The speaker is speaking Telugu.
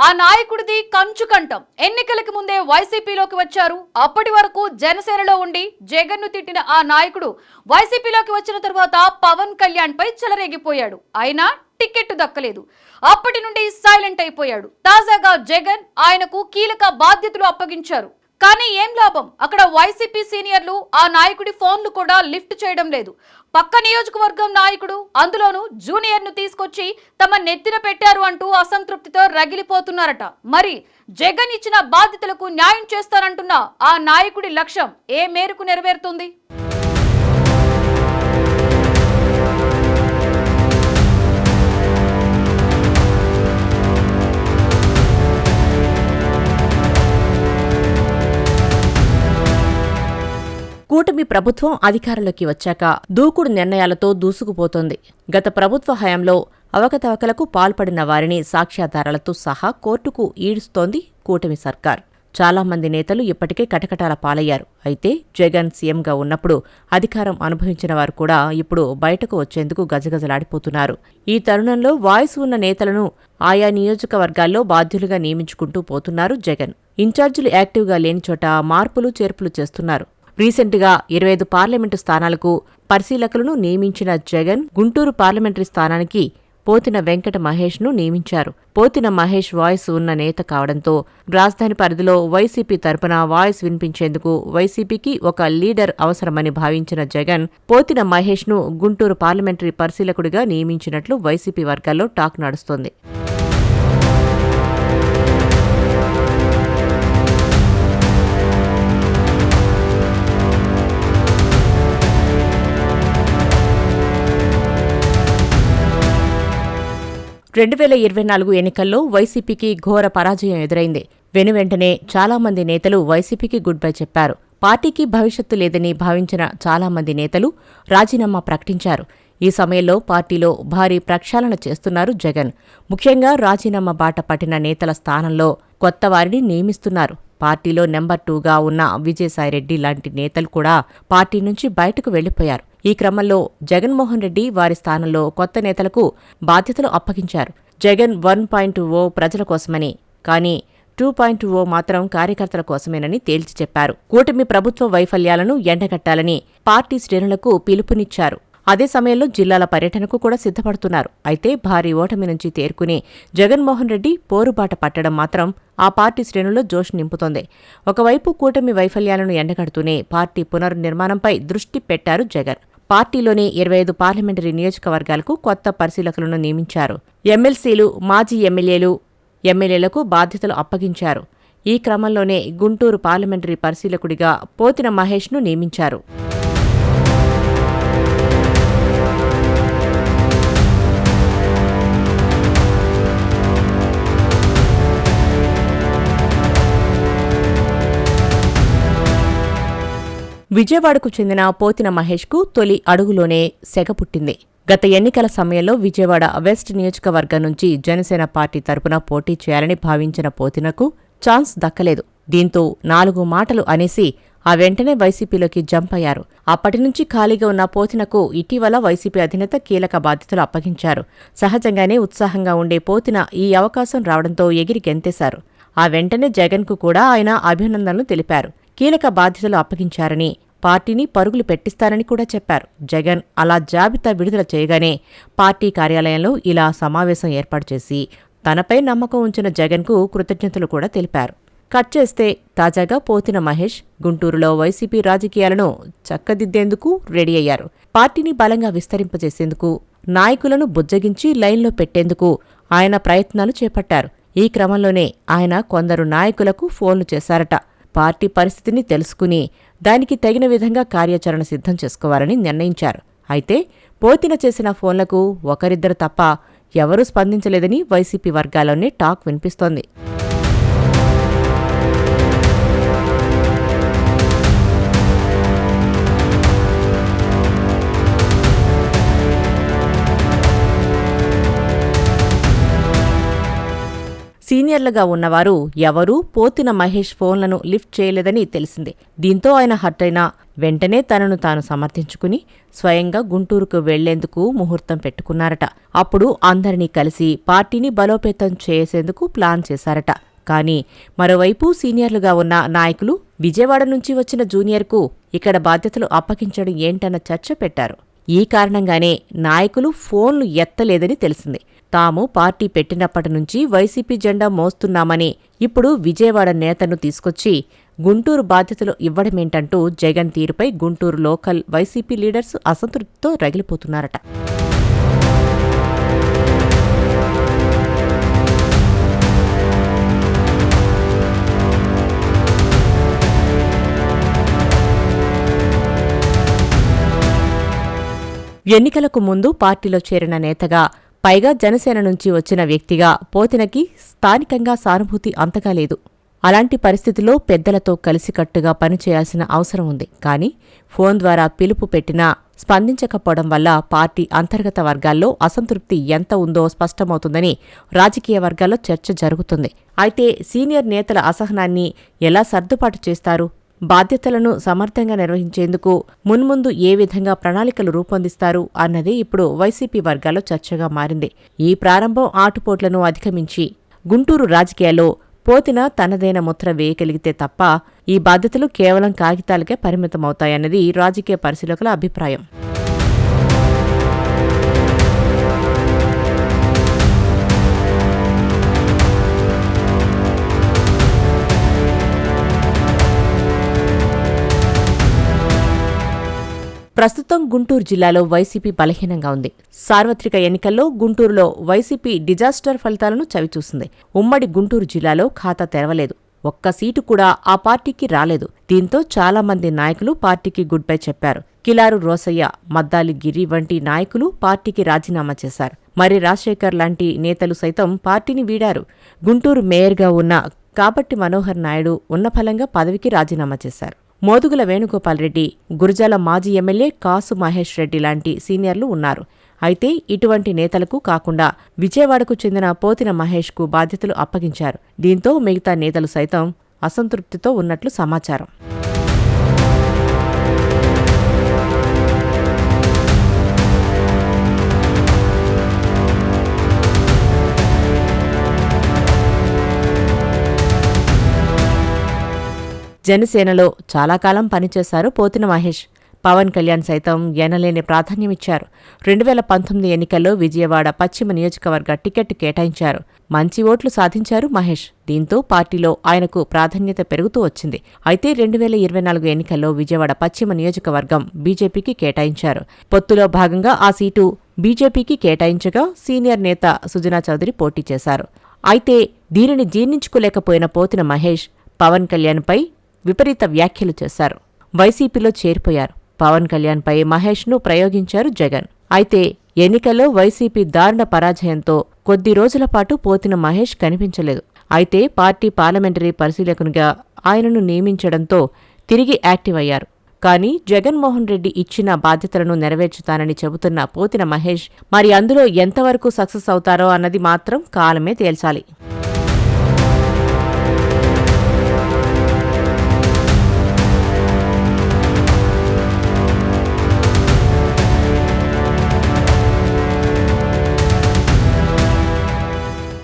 ఆ నాయకుడిది కంచుకంఠం. ఎన్నికలకు ముందే వైసీపీలోకి వచ్చారు. అప్పటి వరకు జనసేనలో ఉండి జగన్ ను తిట్టిన ఆ నాయకుడు వైసీపీలోకి వచ్చిన తర్వాత పవన్ కళ్యాణ్ పై చెలరేగిపోయాడు. అయినా టికెట్ దక్కలేదు. అప్పటి నుండి సైలెంట్ అయిపోయాడు. తాజాగా జగన్ ఆయనకు కీలక బాధ్యతలు అప్పగించారు. కానీ ఏం లాభం? అక్కడ వైసీపీ సీనియర్లు ఆ నాయకుడి ఫోన్లు కూడా లిఫ్ట్ చేయడం లేదు. పక్క నియోజకవర్గం నాయకుడు, అందులోనూ జూనియర్ ను తీసుకొచ్చి తమ నెత్తిన పెట్టారు అంటూ అసంతృప్తితో రగిలిపోతున్నారట. మరి జగన్ ఇచ్చిన బాధ్యతలకు న్యాయం చేస్తారంటున్న ఆ నాయకుడి లక్ష్యం ఏ మేరకు నెరవేరుతుంది? కూటమి ప్రభుత్వం అధికారంలోకి వచ్చాక దూకుడు నిర్ణయాలతో దూసుకుపోతోంది. గత ప్రభుత్వ హయాంలో అవకతవకలకు పాల్పడిన వారిని సాక్ష్యాధారాలతో సహా కోర్టుకు ఈడుస్తోంది కూటమి సర్కార్. చాలా మంది నేతలు ఇప్పటికే కటకటాల పాలయ్యారు. అయితే జగన్ సీఎంగా ఉన్నప్పుడు అధికారం అనుభవించిన వారు కూడా ఇప్పుడు బయటకు వచ్చేందుకు గజగజలాడిపోతున్నారు. ఈ తరుణంలో వాయిస్ ఉన్న నేతలను ఆయా నియోజకవర్గాల్లో బాధ్యులుగా నియమించుకుంటూ పోతున్నారు జగన్. ఇన్ఛార్జీలు యాక్టివ్గా లేని చోట మార్పులు చేర్పులు చేస్తున్నారు. రీసెంట్గా 25 పార్లమెంటు స్థానాలకు పరిశీలకులను నియమించిన జగన్ గుంటూరు పార్లమెంటరీ స్థానానికి పోతిన వెంకట మహేష్ను నియమించారు. పోతిన మహేష్ వాయిస్ ఉన్న నేత కావడంతో రాజధాని పరిధిలో వైసీపీ తరపున వాయిస్ వినిపించేందుకు వైసీపీకి ఒక లీడర్ అవసరమని భావించిన జగన్ పోతిన మహేష్ను గుంటూరు పార్లమెంటరీ పరిశీలకుడిగా నియమించినట్లు వైసీపీ వర్గాల్లో టాక్ నడుస్తోంది. 2024 ఎన్నికల్లో వైసీపీకి ఘోర పరాజయం ఎదురైంది. వెనువెంటనే చాలా మంది నేతలు వైసీపీకి గుడ్ బై చెప్పారు. పార్టీకి భవిష్యత్తు లేదని భావించిన చాలా మంది నేతలు రాజీనామా ప్రకటించారు. ఈ సమయంలో పార్టీలో భారీ ప్రక్షాళన చేస్తున్నారు జగన్. ముఖ్యంగా రాజీనామా బాట పట్టిన నేతల స్థానంలో కొత్త వారిని నియమిస్తున్నారు. పార్టీలో నెంబర్ 2గా ఉన్న విజయసాయిరెడ్డి లాంటి నేతలు కూడా పార్టీ నుంచి బయటకు వెళ్లిపోయారు. ఈ క్రమంలో జగన్మోహన్ రెడ్డి వారి స్థానంలో కొత్త నేతలకు బాధ్యతలు అప్పగించారు. జగన్ 1.0 ప్రజల కోసమని, కానీ 2.0 మాత్రం కార్యకర్తల కోసమేనని తేల్చి చెప్పారు. కూటమి ప్రభుత్వ వైఫల్యాలను ఎండగట్టాలని పార్టీ శ్రేణులకు పిలుపునిచ్చారు. అదే సమయంలో జిల్లాల పర్యటనకు కూడా సిద్ధపడుతున్నారు. అయితే భారీ ఓటమి నుంచి తేరుకుని జగన్మోహన్ రెడ్డి పోరుబాట పట్టడం మాత్రం ఆ పార్టీ శ్రేణుల్లో జోష్ నింపుతోంది. ఒకవైపు కూటమి వైఫల్యాలను ఎండగడుతూనే పార్టీ పునర్నిర్మాణంపై దృష్టి పెట్టారు జగన్. పార్టీలోని 25 పార్లమెంటరీ నియోజకవర్గాలకు కొత్త పరిశీలకులను నియమించారు. ఎమ్మెల్సీలు, మాజీ ఎమ్మెల్యేలకు బాధ్యతలు అప్పగించారు. ఈ క్రమంలోనే గుంటూరు పార్లమెంటరీ పరిశీలకుడిగా పోతిన మహేష్ను నియమించారు. విజయవాడకు చెందిన పోతిన మహేష్కు తొలి అడుగులోనే సెగ పుట్టింది. గత ఎన్నికల సమయంలో విజయవాడ వెస్ట్ నియోజకవర్గం నుంచి జనసేన పార్టీ తరపున పోటీ చేయాలని భావించిన పోతినకు ఛాన్స్ దక్కలేదు. దీంతో 4 మాటలు అనేసి ఆ వెంటనే వైసీపీలోకి జంప్ అయ్యారు. అప్పటినుంచి ఖాళీగా ఉన్న పోతినకు ఇటీవల వైసీపీ అధినేత కీలక బాధ్యతలు అప్పగించారు. సహజంగానే ఉత్సాహంగా ఉండే పోతిన ఈ అవకాశం రావడంతో ఎగిరి గెంతేశారు. ఆ వెంటనే జగన్కు కూడా ఆయన అభినందనలు తెలిపారు. కీలక బాధ్యతలు అప్పగించారని, పార్టీని పరుగులు పెట్టిస్తారని కూడా చెప్పారు. జగన్ అలా జాబితా విడుదల చేయగానే పార్టీ కార్యాలయంలో ఇలా సమావేశం ఏర్పాటు చేసి తనపై నమ్మకం ఉంచిన జగన్కు కృతజ్ఞతలు కూడా తెలిపారు. కట్ చేస్తే తాజాగా పోతిన మహేష్ గుంటూరులో వైసీపీ రాజకీయాలను చక్కదిద్దేందుకు రెడీ అయ్యారు. పార్టీని బలంగా విస్తరింపజేసేందుకు, నాయకులను బుజ్జగించి లైన్లో పెట్టేందుకు ఆయన ప్రయత్నాలు చేపట్టారు. ఈ క్రమంలోనే ఆయన కొందరు నాయకులకు ఫోన్లు చేశారట. పార్టీ పరిస్థితిని తెలుసుకుని దానికి తగిన విధంగా కార్యాచరణ సిద్ధం చేసుకోవాలని నిర్ణయించారు. అయితే పోతిన చేసిన ఫోన్లకు ఒకరిద్దరు తప్ప ఎవరూ స్పందించలేదని వైసీపీ వర్గాల్లోనే టాక్ వినిపిస్తోంది. సీనియర్లుగా ఉన్నవారు ఎవరూ పోతిన మహేష్ ఫోన్లను లిఫ్ట్ చేయలేదని తెలిసింది. దీంతో ఆయన హర్ట్ అయినా వెంటనే తనను తాను సమర్థించుకుని స్వయంగా గుంటూరుకు వెళ్లేందుకు ముహూర్తం పెట్టుకున్నారట. అప్పుడు అందరినీ కలిసి పార్టీని బలోపేతం చేసేందుకు ప్లాన్ చేశారట. కానీ మరోవైపు సీనియర్లుగా ఉన్న నాయకులు విజయవాడ నుంచి వచ్చిన జూనియర్కు ఇక్కడ బాధ్యతలు అప్పగించడం ఏంటన్న చర్చ పెట్టారు. ఈ కారణంగానే నాయకులు ఫోన్లు ఎత్తలేదని తెలిసింది. తాము పార్టీ పెట్టినప్పటి నుంచి వైసీపీ జెండా మోస్తున్నామని ఇప్పుడు విజయవాడ నేతను తీసుకొచ్చి గుంటూరు బాధ్యతలు ఇవ్వడమేంటంటూ జగన్ తీరుపై గుంటూరు లోకల్ వైసీపీ లీడర్స్ అసంతృప్తితో రగిలిపోతున్నారట. ఎన్నికలకు ముందు పార్టీలో చేరిన నేతగా, పైగా జనసేన నుంచి వచ్చిన వ్యక్తిగా పోతినకి స్థానికంగా సానుభూతి అంతగా లేదు. అలాంటి పరిస్థితిలో పెద్దలతో కలిసికట్టుగా పనిచేయాల్సిన అవసరం ఉంది. కానీ ఫోన్ ద్వారా పిలుపు పెట్టినా స్పందించకపోవడం వల్ల పార్టీ అంతర్గత వర్గాల్లో అసంతృప్తి ఎంత ఉందో స్పష్టమవుతుందని రాజకీయ వర్గాల్లో చర్చ జరుగుతుంది. అయితే సీనియర్ నేతల అసహనాన్ని ఎలా సర్దుబాటు చేస్తారు? బాధ్యతలను సమర్థంగా నిర్వహించేందుకు మున్ముందు ఏ విధంగా ప్రణాళికలు రూపొందిస్తారు అన్నది ఇప్పుడు వైసీపీ వర్గాల్లో చర్చగా మారింది. ఈ ప్రారంభం ఆటుపోట్లను అధిగమించి గుంటూరు రాజకీయాల్లో పోతిన తనదైన ముద్ర వేయగలిగితే తప్ప ఈ బాధ్యతలు కేవలం కాగితాలకే పరిమితమవుతాయన్నది రాజకీయ పరిశీలకుల అభిప్రాయం. ప్రస్తుతం గుంటూరు జిల్లాలో వైసీపీ బలహీనంగా ఉంది. సార్వత్రిక ఎన్నికల్లో గుంటూరులో వైసీపీ డిజాస్టర్ ఫలితాలను చవిచూసింది. ఉమ్మడి గుంటూరు జిల్లాలో ఖాతా తెరవలేదు. ఒక్క సీటు కూడా ఆ పార్టీకి రాలేదు. దీంతో చాలా మంది నాయకులు పార్టీకి గుడ్ బై చెప్పారు. కిలారు రోసయ్య, మద్దాలి గిరి వంటి నాయకులు పార్టీకి రాజీనామా చేశారు. మరి రాజశేఖర్ లాంటి నేతలు సైతం పార్టీని వీడారు. గుంటూరు మేయర్గా ఉన్న కాబట్టి మనోహర్ నాయుడు ఉన్నఫలంగా పదవికి రాజీనామా చేశారు. మోదుగుల వేణుగోపాల్ రెడ్డి, గురజాల మాజీ ఎమ్మెల్యే కాసు మహేష్ రెడ్డి లాంటి సీనియర్లు ఉన్నారు. అయితే ఇటువంటి నేతలకు కాకుండా విజయవాడకు చెందిన పోతిన మహేష్కు బాధ్యతలు అప్పగించారు. దీంతో మిగతా నేతలు సైతం అసంతృప్తితో ఉన్నట్లు సమాచారం. జనసేనలో చాలా కాలం పనిచేశారు పోతిన మహేష్. పవన్ కళ్యాణ్ సైతం ఎనలేని ప్రాధాన్యమిచ్చారు. 2019 ఎన్నికల్లో విజయవాడ పశ్చిమ నియోజకవర్గ టికెట్ కేటాయించారు. మంచి ఓట్లు సాధించారు మహేష్. దీంతో పార్టీలో ఆయనకు ప్రాధాన్యత పెరుగుతూ వచ్చింది. అయితే 2024 ఎన్నికల్లో విజయవాడ పశ్చిమ నియోజకవర్గం బీజేపీకి కేటాయించారు. పొత్తులో భాగంగా ఆ సీటు బీజేపీకి కేటాయించగా సీనియర్ నేత సుజనా చౌదరి పోటీ చేశారు. అయితే దీనిని జీర్ణించుకోలేకపోయిన పోతిన మహేష్ పవన్ కళ్యాణ్పై విపరీత వ్యాఖ్యలు చేశారు. వైసీపీలో చేరిపోయారు. పవన్ కళ్యాణ్పై మహేష్ను ప్రయోగించారు జగన్. అయితే ఎన్నికల్లో వైసీపీ దారుణ పరాజయంతో కొద్ది రోజుల పాటు పోతిన మహేష్ కనిపించలేదు. అయితే పార్టీ పార్లమెంటరీ పరిశీలకునిగా ఆయనను నియమించడంతో తిరిగి యాక్టివ్ అయ్యారు. కానీ జగన్మోహన్ రెడ్డి ఇచ్చిన బాధ్యతలను నెరవేర్చుతానని చెబుతున్న పోతిన మహేష్ మరి అందులో ఎంతవరకు సక్సెస్ అవుతారో అన్నది మాత్రం కాలమే తేల్చాలి.